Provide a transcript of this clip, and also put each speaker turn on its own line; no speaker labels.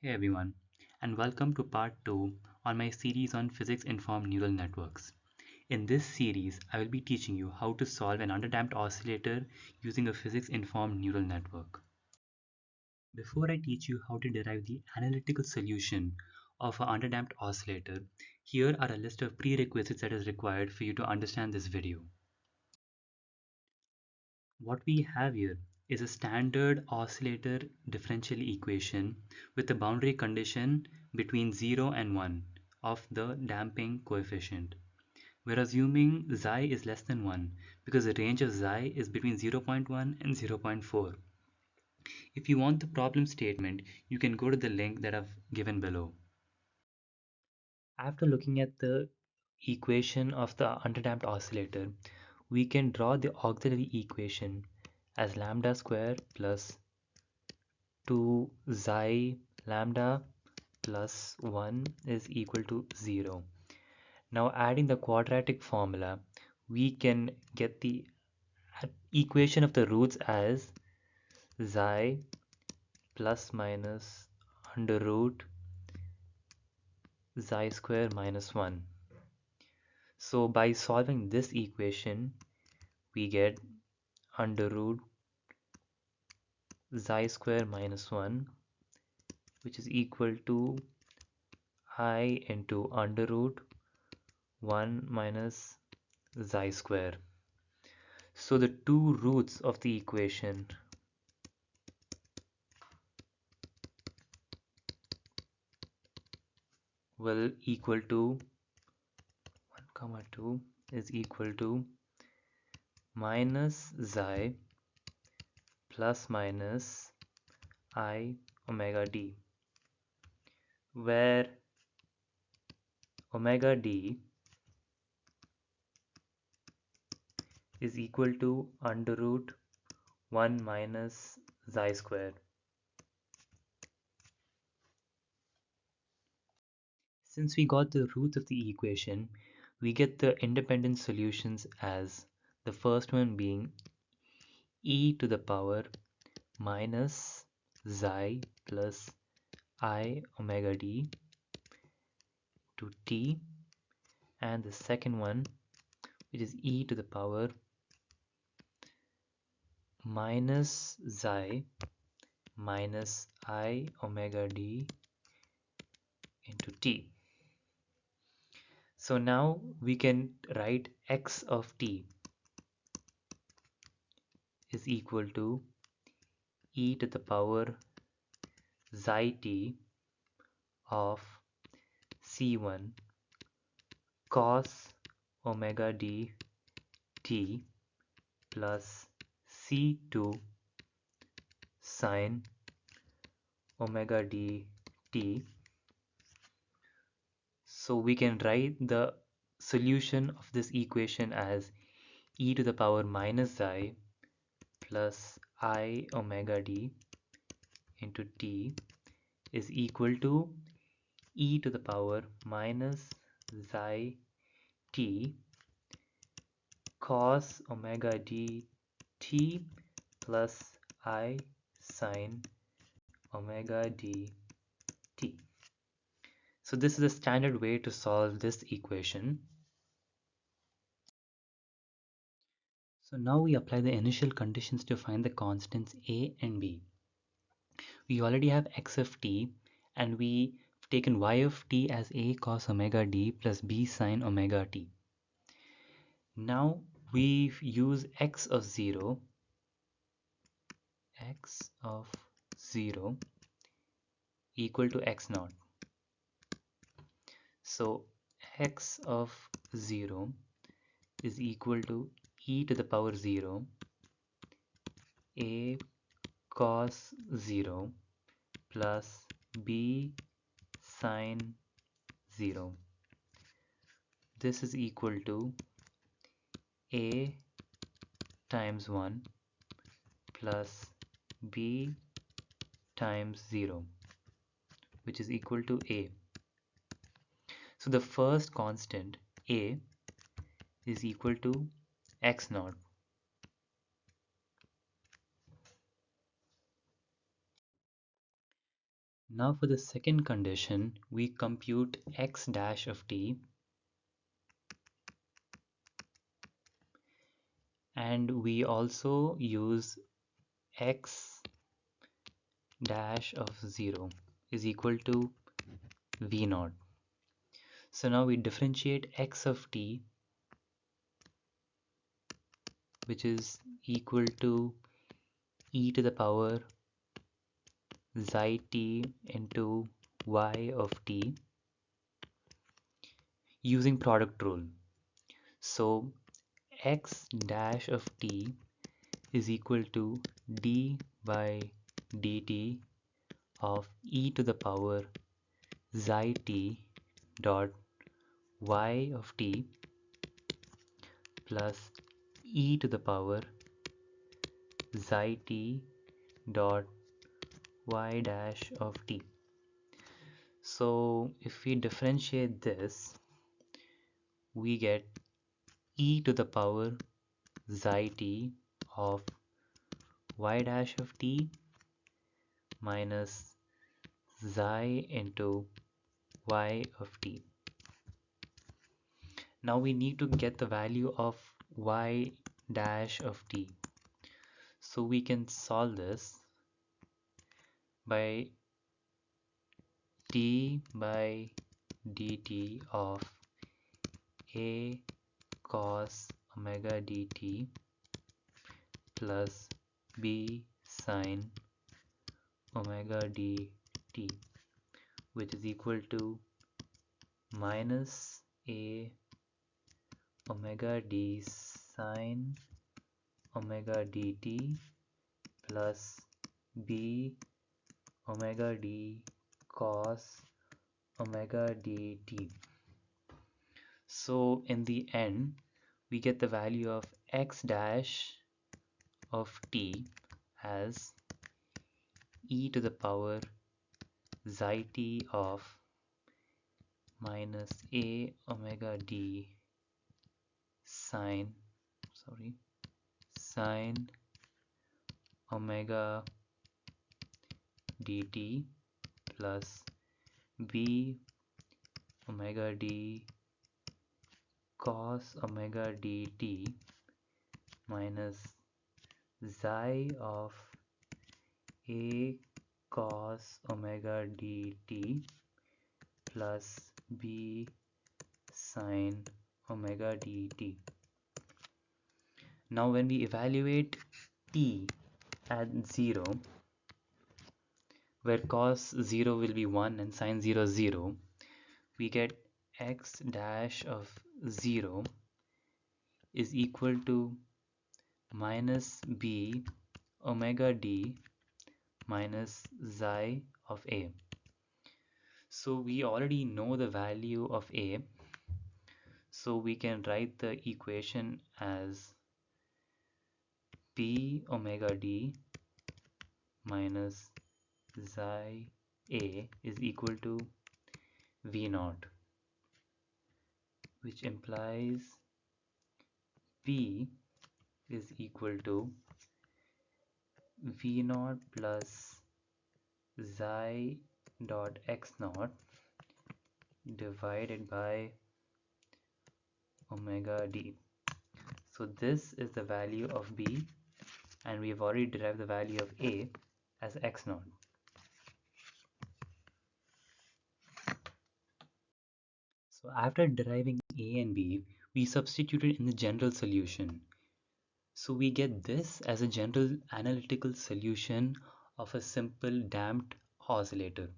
Hey everyone, and welcome to part 2 on my series on physics informed neural networks. In this series, I will be teaching you how to solve an underdamped oscillator using a physics informed neural network. Before I teach you how to derive the analytical solution of an underdamped oscillator, here are a list of prerequisites that is required for you to understand this video. What we have here is a standard oscillator differential equation with a boundary condition between 0 and 1 of the damping coefficient. We're assuming xi is less than 1 because the range of xi is between 0.1 and 0.4. If you want the problem statement, you can go to the link that I've given below. After looking at the equation of the underdamped oscillator, we can draw the auxiliary equation as lambda square plus 2 xi lambda plus 1 is equal to 0. Now adding the quadratic formula, we can get the equation of the roots as xi plus minus under root xi square minus 1. So by solving this equation, we get under root xi square minus 1, which is equal to I into under root 1 minus xi square. So the two roots of the equation will equal to 1 comma 2 is equal to minus xi plus minus I omega d, where omega d is equal to under root 1 minus xi square. Since we got the roots of the equation, we get the independent solutions as the first one being e to the power minus xi plus I omega d to t, and the second one, which is e to the power minus xi minus I omega d into t. So now we can write x of t is equal to e to the power xi t of c1 cos omega d t plus c2 sine omega d t. So we can write the solution of this equation as e to the power minus xi plus I omega d into t is equal to e to the power minus xi t cos omega d t plus I sine omega d t. So this is a standard way to solve this equation. So now we apply the initial conditions to find the constants a and b. We already have x of t, and we've taken y of t as a cos omega d plus b sine omega t. Now we use x of 0 equal to x naught. So x of 0 is equal to e to the power 0 a cos 0 plus b sine 0. This is equal to a times 1 plus b times 0, which is equal to a. So the first constant a is equal to x naught. Now for the second condition, we compute x dash of t and we also use x dash of 0 is equal to v naught. So now we differentiate x of t, which is equal to e to the power xi t into y of t using product rule. So x dash of t is equal to d by dt of e to the power xi t dot y of t plus e to the power xi t dot y dash of t. So if we differentiate this, we get e to the power xi t of y dash of t minus xi into y of t. Now we need to get the value of y dash of t. So we can solve this by d by dt of a cos omega dt plus b sine omega dt, which is equal to minus a omega d sine omega dt plus b omega d cos omega dt. So in the end, we get the value of x dash of t as e to the power xi t of minus a omega d sine sine omega dt plus b omega d cos omega dt minus xi of a cos omega dt plus b sine omega dt. Now when we evaluate t at 0, where cos 0 will be 1 and sine 0 0, we get x dash of 0 is equal to minus b omega d minus xi of a. So we already know the value of a, so we can write the equation as b omega d minus xi a is equal to v naught, which implies b is equal to v naught plus xi dot x naught divided by omega d. So this is the value of b, and we've already derived the value of a as x naught. So after deriving a and b, we substituted in the general solution. So we get this as a general analytical solution of a simple damped oscillator.